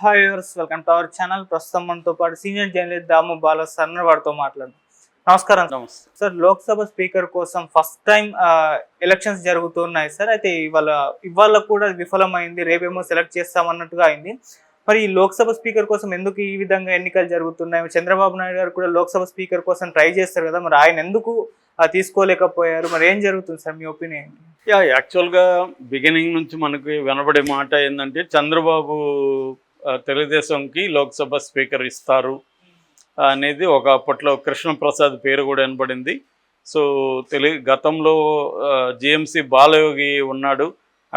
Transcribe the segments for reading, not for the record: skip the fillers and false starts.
Hi viewers, welcome to our channel. ప్రస్తుతం మనతో పాటు సీనియర్ జర్నలిస్ట్ దాము బాలా సార్ వారితో మాట్లాడదాం. నమస్కారం నమస్తే. సార్. లోక్సభ స్పీకర్ కోసం ఫస్ట్ టైం ఎలక్షన్స్ జరుగుతున్నాయి సార్. అయితే ఇవాళ కూడా విఫలమైంది, రేపేమో సెలెక్ట్ చేస్తామన్నట్టుగా అయింది. మరి ఈ లోక్సభ స్పీకర్ కోసం ఎందుకు ఈ విధంగా ఎన్నికలు జరుగుతున్నాయి? చంద్రబాబు నాయుడు గారు కూడా లోక్సభ స్పీకర్ కోసం ట్రై చేస్తారు కదా, మరి ఆయన ఎందుకు తీసుకోలేకపోయారు? మరి ఏం జరుగుతుంది సార్, మీ ఒపీనియన్ ఏంటి? యాక్చువల్గా బిగినింగ్ నుంచి మనకి వినబడే మాట ఏంటంటే చంద్రబాబు తెలుగుదేశంకి లోక్సభ స్పీకర్ ఇస్తారు అనేది ఒక అప్పట్లో కృష్ణప్రసాద్ పేరు కూడా వినబడింది. సో గతంలో జిఎంసి బాలయోగి ఉన్నాడు,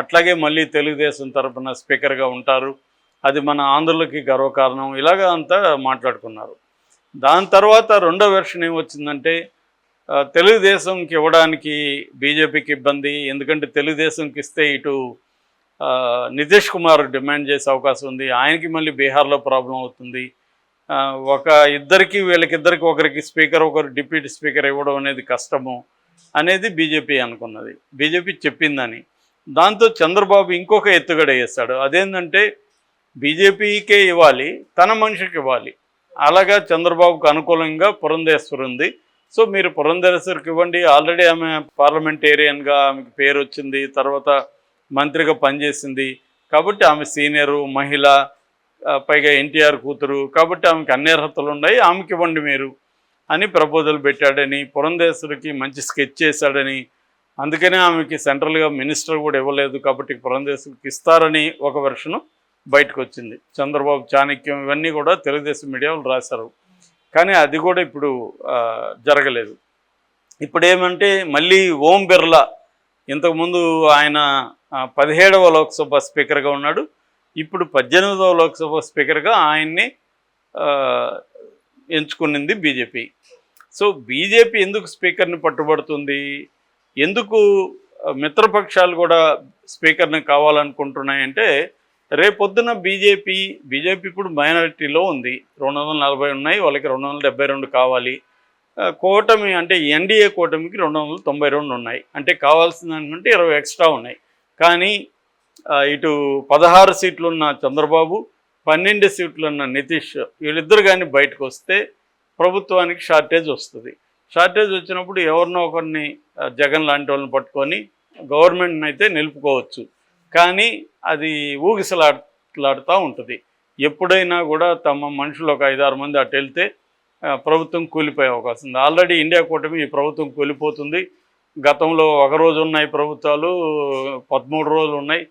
అట్లాగే మళ్ళీ తెలుగుదేశం తరఫున స్పీకర్గా ఉంటారు, అది మన ఆంధ్రులకి గర్వకారణం, ఇలాగా అంతా మాట్లాడుకున్నారు. దాని తర్వాత రెండో వెర్షన్ ఏమొచ్చిందంటే తెలుగుదేశంకి ఇవ్వడానికి బీజేపీకి ఇబ్బంది, ఎందుకంటే తెలుగుదేశంకి ఇస్తే ఇటు నితీష్ కుమార్ డిమాండ్ చేసే అవకాశం ఉంది, ఆయనకి మళ్ళీ బీహార్లో ప్రాబ్లం అవుతుంది, వీళ్ళకిద్దరికి ఒకరికి స్పీకర్ ఒకరు డిప్యూటీ స్పీకర్ ఇవ్వడం అనేది కష్టము అనేది బీజేపీ అనుకున్నది, బీజేపీ చెప్పిందని. దాంతో చంద్రబాబు ఇంకొక ఎత్తుగడ వేస్తాడు, అదేంటంటే బీజేపీకే ఇవ్వాలి, తన మనిషికి ఇవ్వాలి. అలాగా చంద్రబాబుకు అనుకూలంగా పురంధేశ్వరి ఉంది. సో మీరు పురంధేశ్వరికి ఇవ్వండి, ఆల్రెడీ ఆమె పార్లమెంటేరియన్గా ఆమెకి పేరు వచ్చింది, తర్వాత మంత్రిగా పనిచేసింది కాబట్టి ఆమె సీనియరు మహిళ, పైగా ఎన్టీఆర్ కూతురు కాబట్టి ఆమెకి అన్ని అర్హతలు ఉన్నాయి, ఆమెకి ఇవ్వండి మీరు అని ప్రపోజల్ పెట్టాడని, పురంధేశ్వరికి మంచి స్కెచ్ చేశాడని, అందుకనే ఆమెకి సెంట్రల్గా మినిస్టర్ కూడా ఇవ్వలేదు కాబట్టి పురంధేశ్వరికి ఇస్తారని ఒక వెర్షను బయటకు వచ్చింది. చంద్రబాబు చాణక్యం ఇవన్నీ కూడా తెలుగుదేశం మీడియాలో రాశారు, కానీ అది కూడా ఇప్పుడు జరగలేదు. ఇప్పుడు ఏమంటే మళ్ళీ ఓం బిర్లా, ఇంతకుముందు ఆయన 17వ లోక్సభ స్పీకర్గా ఉన్నాడు, ఇప్పుడు 18వ లోక్సభ స్పీకర్గా ఆయన్ని ఎంచుకునింది బీజేపీ. సో బీజేపీ ఎందుకు స్పీకర్ని పట్టుబడుతుంది, ఎందుకు మిత్రపక్షాలు కూడా స్పీకర్ని కావాలనుకుంటున్నాయంటే రేపొద్దున బీజేపీ ఇప్పుడు మైనారిటీలో ఉంది, 240 ఉన్నాయి, వాళ్ళకి 272 కావాలి. కూటమి అంటే ఎన్డీఏ కూటమికి 292 ఉన్నాయి, అంటే కావాల్సిన దానికంటే 20 ఎక్స్ట్రా ఉన్నాయి. కానీ ఇటు 16 సీట్లున్న చంద్రబాబు, 12 సీట్లున్న నితీష్, వీళ్ళిద్దరు కానీ బయటకు వస్తే ప్రభుత్వానికి షార్టేజ్ వస్తుంది. షార్టేజ్ వచ్చినప్పుడు ఎవరినో ఒకరిని జగన్ లాంటి వాళ్ళని పట్టుకొని గవర్నమెంట్ని అయితే నిలుపుకోవచ్చు, కానీ అది ఊగిసలాడుతూ ఉంటుంది. ఎప్పుడైనా కూడా తమ మనుషులు ఒక 5-6 మంది అటు వెళ్తే ప్రభుత్వం కూలిపోయే అవకాశం ఉంది. ఆల్రెడీ ఇండియా కూటమి ఈ ప్రభుత్వం కూలిపోతుంది. గతంలో ఒక రోజు ఉన్నాయి ప్రభుత్వాలు, 13 రోజులు ఉన్నాయి,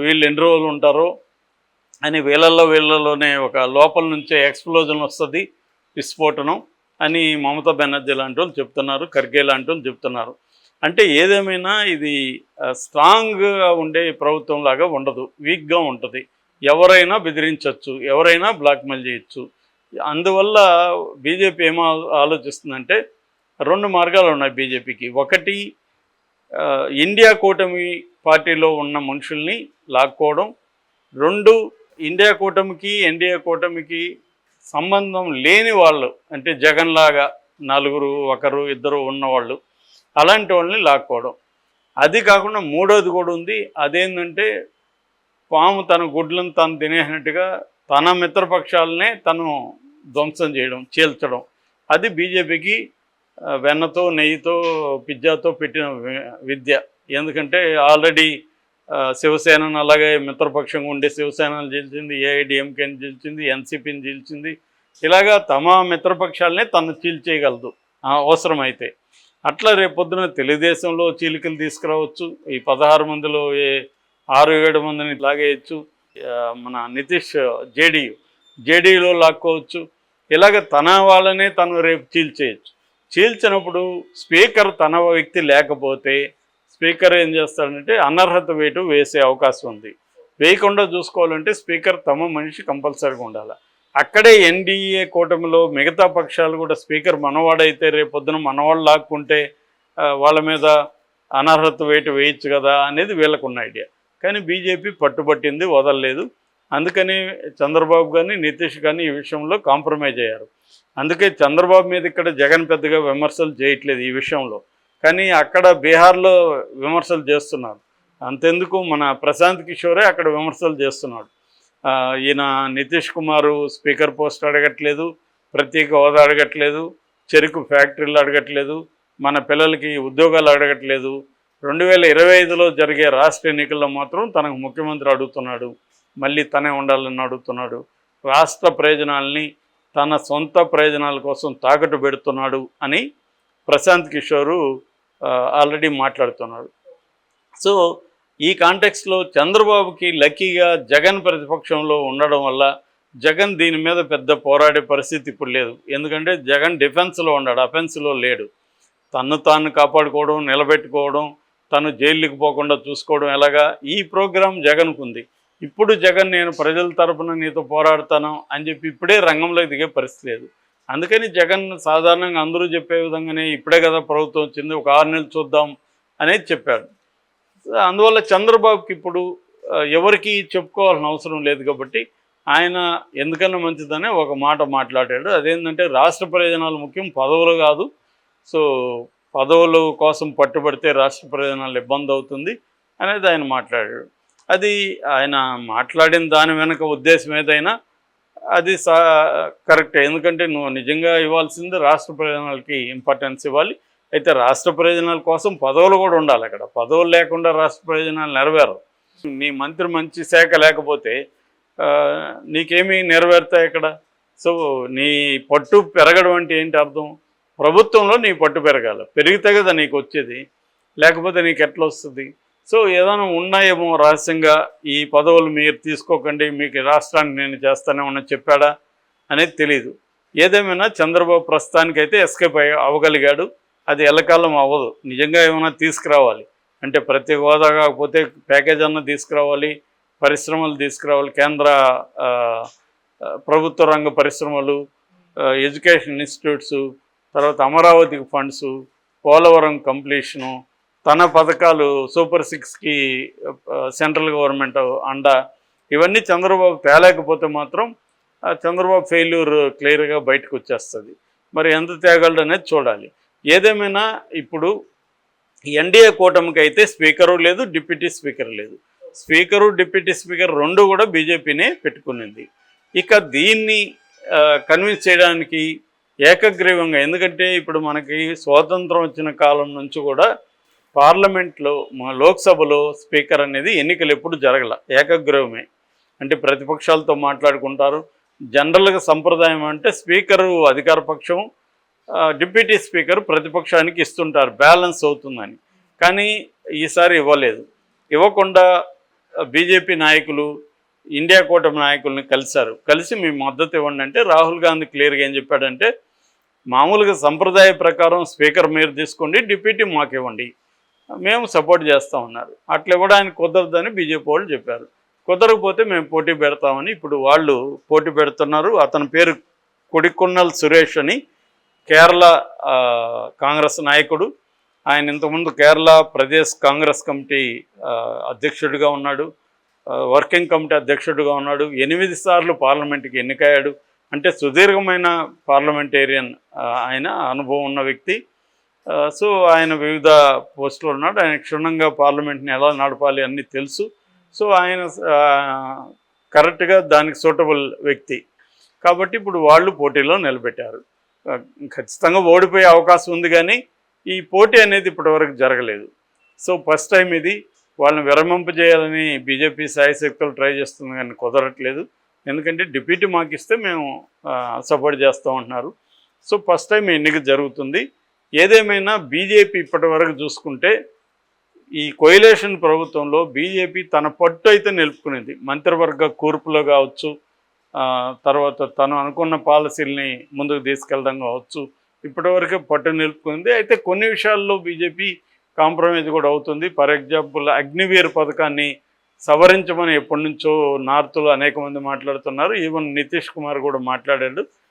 వీళ్ళు ఎన్ని రోజులు ఉంటారో అని వీళ్ళలోనే ఒక లోపల నుంచే ఎక్స్ప్లోజన్ వస్తుంది, విస్ఫోటనం అని మమతా బెనర్జీ లాంటి వాళ్ళు చెప్తున్నారు, ఖర్గే లాంటి వాళ్ళు చెప్తున్నారు. అంటే ఏదేమైనా ఇది స్ట్రాంగ్గా ఉండే ప్రభుత్వం లాగా ఉండదు, వీక్గా ఉంటుంది, ఎవరైనా బెదిరించవచ్చు, ఎవరైనా బ్లాక్మెయిల్ చేయొచ్చు. అందువల్ల బీజేపీ ఏమో ఆలోచిస్తుందంటే 2 మార్గాలు ఉన్నాయి బీజేపీకి. ఒకటి, ఇండియా కూటమి పార్టీలో ఉన్న మనుషుల్ని లాక్కోవడం. 2, ఇండియా కూటమికి ఎన్డీఏ కూటమికి సంబంధం లేని వాళ్ళు, అంటే జగన్ లాగా 4 1 2 ఉన్నవాళ్ళు, అలాంటి వాళ్ళని లాక్కోవడం. అది కాకుండా మూడోది కూడా ఉంది, అదేంటంటే పాము తన గుడ్లను తను తినేసినట్టుగా తన మిత్రపక్షాలనే తను ధ్వంసం చేయడం, చీల్చడం. అది బీజేపీకి వెన్నతో నెయ్యితో పిజ్జాతో పెట్టిన విద్య. ఎందుకంటే ఆల్రెడీ శివసేనను అలాగే మిత్రపక్షంగా ఉండే శివసేనను చీల్చింది, ఏఐడిఎంకేని చీల్చింది, ఎన్సీపీని చీల్చింది, ఇలాగా తమ మిత్రపక్షాలనే తను చీల్చేయగలదు అవసరమైతే. అట్లా రేపొద్దున తెలుగుదేశంలో చీలికలు తీసుకురావచ్చు, ఈ 16 మందిలో 6-7 మందిని లాగేయచ్చు, మన నితీష్ జేడీలో లాక్కోవచ్చు, ఇలాగ తన వాళ్ళనే తను రేపు చీల్చేయచ్చు. చీల్చినప్పుడు స్పీకర్ తన వ్యక్తి లేకపోతే స్పీకర్ ఏం చేస్తాడంటే అనర్హత వేటు వేసే అవకాశం ఉంది. వేయకుండా చూసుకోవాలంటే స్పీకర్ తమ మనిషి కంపల్సరీగా ఉండాలి. అక్కడే ఎన్డీఏ కూటమిలో మిగతా పక్షాలు కూడా స్పీకర్ మనవాడైతే రేపొద్దున మనవాళ్ళు లాక్కుంటే వాళ్ళ మీద అనర్హత వేటు వేయచ్చు కదా అనేది వీళ్ళకున్న ఐడియా. కానీ బీజేపీ పట్టుబట్టింది, వదలలేదు. అందుకని చంద్రబాబు కానీ నితీష్ కానీ ఈ విషయంలో కాంప్రమైజ్ అయ్యారు. అందుకే చంద్రబాబు మీద ఇక్కడ జగన్ పెద్దగా విమర్శలు చేయట్లేదు ఈ విషయంలో, కానీ అక్కడ బీహార్లో విమర్శలు చేస్తున్నారు. అంతెందుకు మన ప్రశాంత్ కిషోరే అక్కడ విమర్శలు చేస్తున్నాడు. ఈయన నితీష్ కుమారు స్పీకర్ పోస్ట్ అడగట్లేదు, ప్రత్యేక హోదా అడగట్లేదు, చెరుకు ఫ్యాక్టరీలు అడగట్లేదు, మన పిల్లలకి ఉద్యోగాలు అడగట్లేదు. 2025లో జరిగే రాష్ట్ర ఎన్నికల్లో మాత్రం తనకు ముఖ్యమంత్రి అడుగుతున్నాడు, మళ్ళీ తనే ఉండాలని అడుగుతున్నాడు. రాష్ట్ర ప్రయోజనాల్ని తన సొంత ప్రయోజనాల కోసం తాకట్టు పెడుతున్నాడు అని ప్రశాంత్ కిషోరు ఆల్రెడీ మాట్లాడుతున్నాడు. సో ఈ కాంటెక్స్లో చంద్రబాబుకి లక్కీగా జగన్ ప్రతిపక్షంలో ఉండడం వల్ల జగన్ దీని మీద పెద్ద పోరాడే పరిస్థితి ఇప్పుడు లేదు. ఎందుకంటే జగన్ డిఫెన్స్లో ఉన్నాడు, అఫెన్స్లో లేడు. తన్ను తాను కాపాడుకోవడం, నిలబెట్టుకోవడం, తను జైలుకి పోకుండా చూసుకోవడం ఎలాగా ఈ ప్రోగ్రాం జగన్కు ఉంది. ఇప్పుడు జగన్ నేను ప్రజల తరపున నీతో పోరాడతాను అని చెప్పి ఇప్పుడే రంగంలోకి దిగే పరిస్థితి లేదు. అందుకని జగన్ సాధారణంగా అందరూ చెప్పే విధంగానే ఇప్పుడే కదా ప్రభుత్వం వచ్చింది, ఒక 6 నెలలు చూద్దాం అనేది చెప్పాడు. అందువల్ల చంద్రబాబుకి ఇప్పుడు ఎవరికి చెప్పుకోవాల్సిన అవసరం లేదు కాబట్టి ఆయన ఎందుకన్నా మంచిదనే ఒక మాట మాట్లాడాడు. అదేంటంటే రాష్ట్ర ప్రయోజనాలు ముఖ్యం, పదవులు కాదు. సో పదవుల కోసం పట్టుబడితే రాష్ట్ర ప్రయోజనాలు ఇబ్బంది అవుతుంది అనేది ఆయన మాట్లాడాడు. అది ఆయన మాట్లాడిన దాని వెనక ఉద్దేశం ఏదైనా అది కరెక్టే. ఎందుకంటే నువ్వు నిజంగా ఇవ్వాల్సింది రాష్ట్ర ప్రయోజనాలకి ఇంపార్టెన్స్ ఇవ్వాలి. అయితే రాష్ట్ర ప్రయోజనాల కోసం పదవులు కూడా ఉండాలి. అక్కడ పదవులు లేకుండా రాష్ట్ర ప్రయోజనాలు నెరవేరవు. నీ మంత్రి మంచి శాఖ లేకపోతే నీకేమీ నెరవేరుతాయి అక్కడ. సో నీ పట్టు పెరగడం అంటే ఏంటి అర్థం? ప్రభుత్వంలో నీ పట్టు పెరగాలి, పెరిగితే కదా నీకు వచ్చేది, లేకపోతే నీకు ఎట్లా వస్తుంది? సో ఏదైనా ఉన్నాయేమో రహస్యంగా ఈ పదవులు మీరు తీసుకోకండి, మీకు రాష్ట్రానికి నేను చేస్తానే ఉన్నా చెప్పాడా అనేది తెలీదు. ఏదేమైనా చంద్రబాబు ప్రస్తుతానికైతే ఎస్కేప్ అవ్వగలిగాడు. అది ఎల్లకాలం అవ్వదు. నిజంగా ఏమైనా తీసుకురావాలి అంటే ప్రత్యేక హోదా కాకపోతే ప్యాకేజ్ అన్న తీసుకురావాలి, పరిశ్రమలు తీసుకురావాలి, కేంద్ర ప్రభుత్వ రంగ పరిశ్రమలు, ఎడ్యుకేషన్ ఇన్స్టిట్యూట్స్, తర్వాత అమరావతికి ఫండ్స్, పోలవరం కంప్లీషను, తన పథకాలు సూపర్ 6కి సెంట్రల్ గవర్నమెంట్ అండ, ఇవన్నీ చంద్రబాబు తేలేకపోతే మాత్రం చంద్రబాబు ఫెయిల్యూర్ క్లియర్గా బయటకు వచ్చేస్తుంది. మరి ఎంత తేగలడు అనేది చూడాలి. ఏదేమైనా ఇప్పుడు ఎన్డీఏ కూటమికి అయితే స్పీకరు లేదు, డిప్యూటీ స్పీకర్ లేదు. స్పీకరు డిప్యూటీ స్పీకర్ రెండు కూడా బీజేపీనే పెట్టుకునింది. ఇక దీన్ని కన్విన్స్ చేయడానికి ఏకగ్రీవంగా, ఎందుకంటే ఇప్పుడు మనకి స్వాతంత్రం వచ్చిన కాలం నుంచి కూడా పార్లమెంట్లో లోక్సభలో స్పీకర్ అనేది ఎన్నికలు ఎప్పుడు జరగల, ఏకగ్రీవమే. అంటే ప్రతిపక్షాలతో మాట్లాడుకుంటారు. జనరల్గా సంప్రదాయం అంటే స్పీకరు అధికార పక్షం, డిప్యూటీ స్పీకర్ ప్రతిపక్షానికి ఇస్తుంటారు, బ్యాలెన్స్ అవుతుందని. కానీ ఈసారి ఇవ్వలేదు. ఇవ్వకుండా బీజేపీ నాయకులు ఇండియా కూటమి నాయకుల్ని కలిసి మీ మద్దతు ఇవ్వండి అంటే రాహుల్ గాంధీ క్లియర్గా ఏం చెప్పాడంటే మామూలుగా సంప్రదాయ ప్రకారం స్పీకర్ మీరు తీసుకోండి, డిప్యూటీ మాకు ఇవ్వండి, మేము సపోర్ట్ చేస్తామన్నారు. అట్లా ఇవ్వడానికి కుదరదని బీజేపీ వాళ్ళు చెప్పారు. కుదరకపోతే మేము పోటీ పెడతామని ఇప్పుడు వాళ్ళు పోటీ పెడుతున్నారు. అతని పేరు కొడికొన్నల్ సురేష్ అని, కేరళ కాంగ్రెస్ నాయకుడు. ఆయన ఇంతకుముందు కేరళ ప్రదేశ్ కాంగ్రెస్ కమిటీ అధ్యక్షుడిగా ఉన్నాడు, వర్కింగ్ కమిటీ అధ్యక్షుడిగా ఉన్నాడు, 8 సార్లు పార్లమెంట్కి ఎన్నికయ్యాడు. అంటే సుదీర్ఘమైన పార్లమెంటేరియన్, ఆయన అనుభవం ఉన్న వ్యక్తి. సో ఆయన వివిధ పోస్టులు ఉన్నాడు. ఆయన క్షుణ్ణంగా పార్లమెంట్ని ఎలా నడపాలి అన్నీ తెలుసు. సో ఆయన కరెక్ట్గా దానికి సూటబుల్ వ్యక్తి కాబట్టి ఇప్పుడు వాళ్ళు పోటీలో నిలబెట్టారు. ఖచ్చితంగా ఓడిపోయే అవకాశం ఉంది, కానీ ఈ పోటీ అనేది ఇప్పటివరకు జరగలేదు. సో ఫస్ట్ టైం ఇది. వాళ్ళని విరమింపజేయాలని బీజేపీ శాయశక్తులు ట్రై చేస్తుంది, కానీ కుదరట్లేదు. ఎందుకంటే డిప్యూటీ మాకు ఇస్తే మేము సపోర్ట్ చేస్తూ ఉంటున్నారు. సో ఫస్ట్ టైం ఎన్నిక జరుగుతుంది. ఏదేమైనా బీజేపీ ఇప్పటివరకు చూసుకుంటే ఈ కొయిలేషన్ ప్రభుత్వంలో బీజేపీ తన పట్టు అయితే నిలుపుకునేది. మంత్రివర్గ కూర్పులో కావచ్చు, తర్వాత తను అనుకున్న పాలసీల్ని ముందుకు తీసుకెళ్ళడం కావచ్చు, ఇప్పటివరకే పట్టు నిలుపుకుంది. అయితే కొన్ని విషయాల్లో బీజేపీ కాంప్రమైజ్ కూడా అవుతుంది. ఫర్ ఎగ్జాంపుల్ అగ్నివీర్ పథకాన్ని సవరించమని ఎప్పటి నుంచో నార్త్లో అనేక మంది మాట్లాడుతున్నారు. ఈవెన్ నితీష్ కుమార్ కూడా మాట్లాడాడు.